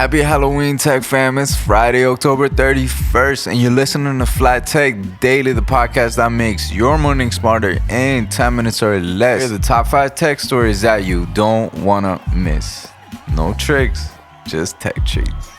Happy Halloween, Tech fam. It's Friday, October 31st, and you're listening to FLYTECH Daily, the podcast that makes your morning smarter in 10 minutes or less. Here are the top 5 tech stories that you don't want to miss. No tricks, just tech treats.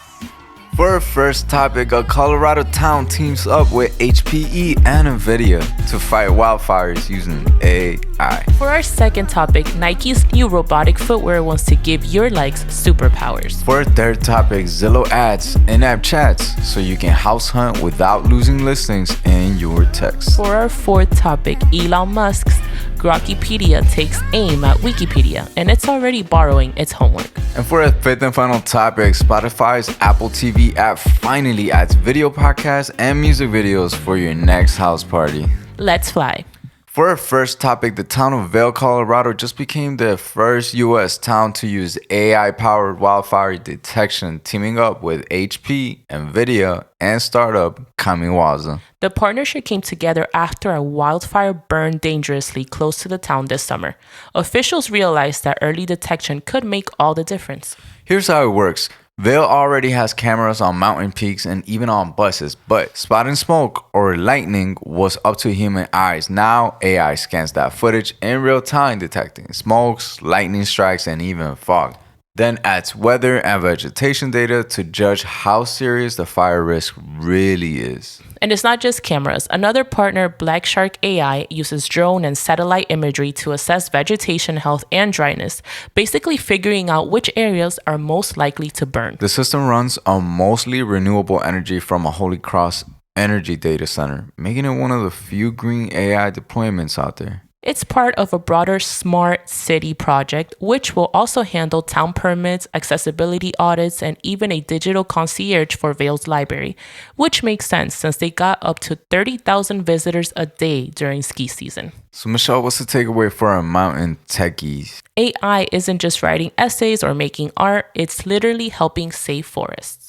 For our first topic, a Colorado town teams up with HPE and Nvidia to fight wildfires using AI. For our second topic, Nike's new robotic footwear wants to give your legs superpowers. For our third topic, Zillow adds in-app chats so you can house hunt without losing listings in your text. For our fourth topic, Elon Musk's Grokipedia takes aim at Wikipedia, and it's already borrowing its homework. And for our fifth and final topic, Spotify's Apple TV app finally adds video podcasts and music videos for your next house party. Let's fly. For our first topic, the town of Vail, Colorado just became the first U.S. town to use AI-powered wildfire detection, teaming up with HP, Nvidia, and startup Kamiwaza. The partnership came together after a wildfire burned dangerously close to the town this summer. Officials realized that early detection could make all the difference. Here's how it works. Vail already has cameras on mountain peaks and even on buses, but spotting smoke or lightning was up to human eyes. Now AI scans that footage in real time, detecting smokes, lightning strikes, and even fog. Then adds weather and vegetation data to judge how serious the fire risk really is. And it's not just cameras. Another partner, Black Shark AI, uses drone and satellite imagery to assess vegetation health and dryness, basically figuring out which areas are most likely to burn. The system runs on mostly renewable energy from a Holy Cross energy data center, making it one of the few green AI deployments out there. It's part of a broader smart city project, which will also handle town permits, accessibility audits, and even a digital concierge for Vail's library, which makes sense since they got up to 30,000 visitors a day during ski season. So Michelle, what's the takeaway for our mountain techies? AI isn't just writing essays or making art, it's literally helping save forests.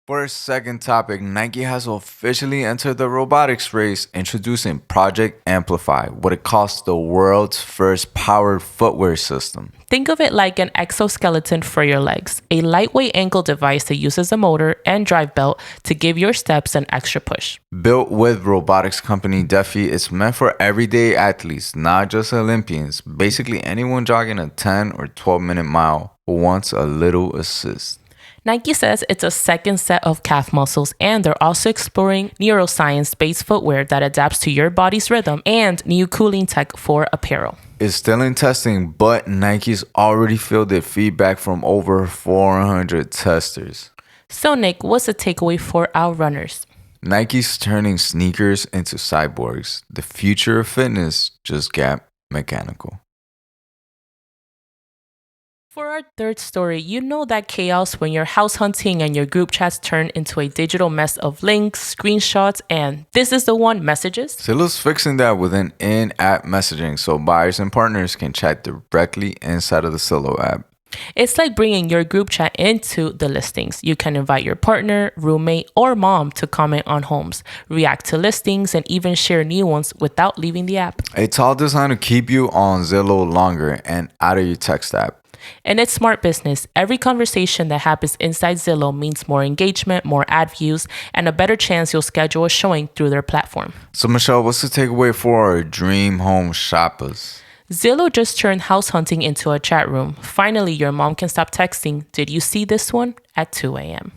For our second topic, Nike has officially entered the robotics race, introducing Project Amplify, what it calls the world's first powered footwear system. Think of it like an exoskeleton for your legs, a lightweight ankle device that uses a motor and drive belt to give your steps an extra push. Built with robotics company Defi, it's meant for everyday athletes, not just Olympians. Basically anyone jogging a 10 or 12-minute mile who wants a little assist. Nike says it's a second set of calf muscles, and they're also exploring neuroscience-based footwear that adapts to your body's rhythm and new cooling tech for apparel. It's still in testing, but Nike's already fielded feedback from over 400 testers. So Nick, what's the takeaway for our runners? Nike's turning sneakers into cyborgs. The future of fitness just got mechanical. For our third story, you know that chaos when you're house hunting and your group chats turn into a digital mess of links, screenshots, and this is the one, messages? Zillow's fixing that with an in-app messaging so buyers and partners can chat directly inside of the Zillow app. It's like bringing your group chat into the listings. You can invite your partner, roommate, or mom to comment on homes, react to listings, and even share new ones without leaving the app. It's all designed to keep you on Zillow longer and out of your text app. And it's smart business. Every conversation that happens inside Zillow means more engagement, more ad views, and a better chance you'll schedule a showing through their platform. So Michelle, what's the takeaway for our dream home shoppers? Zillow just turned house hunting into a chat room. Finally, your mom can stop texting, "Did you see this one?" at 2 a.m.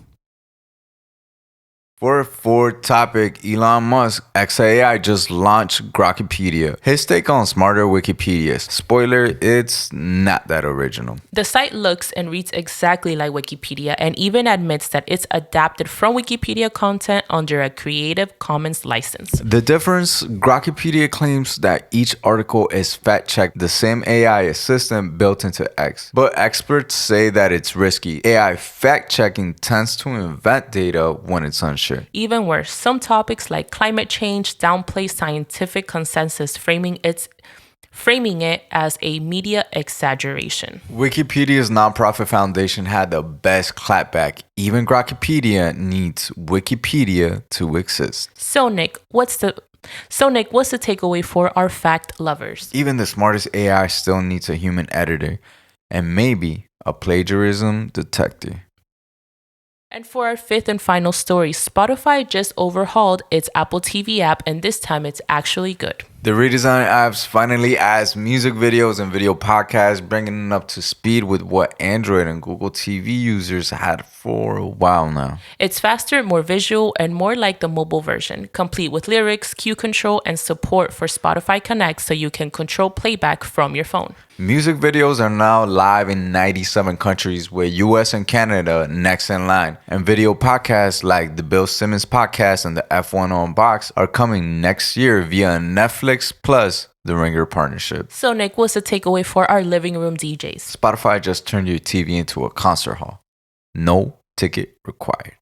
For our fourth topic, Elon Musk XAI just launched Grokipedia. His take on smarter Wikipedia. Spoiler, it's not that original. The site looks and reads exactly like Wikipedia and even admits that it's adapted from Wikipedia content under a Creative Commons license. The difference, Grokipedia claims that each article is fact-checked, the same AI assistant built into X. But experts say that it's risky. AI fact-checking tends to invent data when it's unsure. Even worse, some topics like climate change downplay scientific consensus, framing it as a media exaggeration. Wikipedia's nonprofit foundation had the best clapback. Even Grokipedia needs Wikipedia to exist. So Nick, what's the takeaway for our fact lovers? Even the smartest AI still needs a human editor and maybe a plagiarism detector. And for our fifth and final story, Spotify just overhauled its Apple TV app, and this time it's actually good. The redesigned apps finally adds music videos and video podcasts, bringing it up to speed with what Android and Google TV users had for a while now. It's faster, more visual, and more like the mobile version, complete with lyrics, cue control, and support for Spotify Connect so you can control playback from your phone. Music videos are now live in 97 countries, with US and Canada next in line. And video podcasts like the Bill Simmons podcast and the F1 Unbox are coming next year via Netflix plus the Ringer partnership. So Nick, what's the takeaway for our living room DJs? Spotify just turned your TV into a concert hall. No ticket required.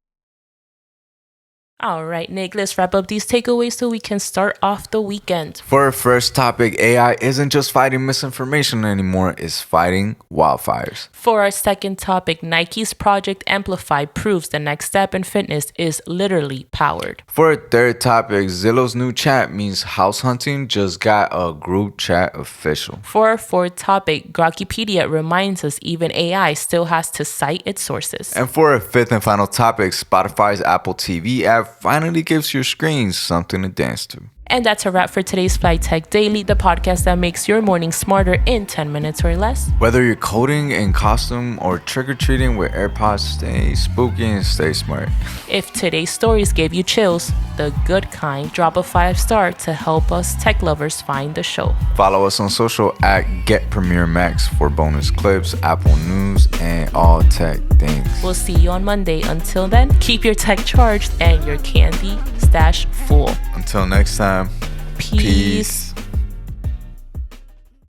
All right, Nick, let's wrap up these takeaways so we can start off the weekend. For our first topic, AI isn't just fighting misinformation anymore, it's fighting wildfires. For our second topic, Nike's Project Amplify proves the next step in fitness is literally powered. For our third topic, Zillow's new chat means house hunting just got a group chat official. For our fourth topic, Grokipedia reminds us even AI still has to cite its sources. And for our fifth and final topic, Spotify's Apple TV app finally gives your screens something to dance to. And that's a wrap for today's FLYTECH Daily, the podcast that makes your morning smarter in 10 minutes or less. Whether you're coding in costume or trick-or-treating with AirPods, stay spooky and stay smart. If today's stories gave you chills, the good kind, drop a 5-star to help us tech lovers find the show. Follow us on social at GetPremierMax for bonus clips, Apple News, and all tech things. We'll see you on Monday. Until then, keep your tech charged and your candy stash full. Until next time, Peace.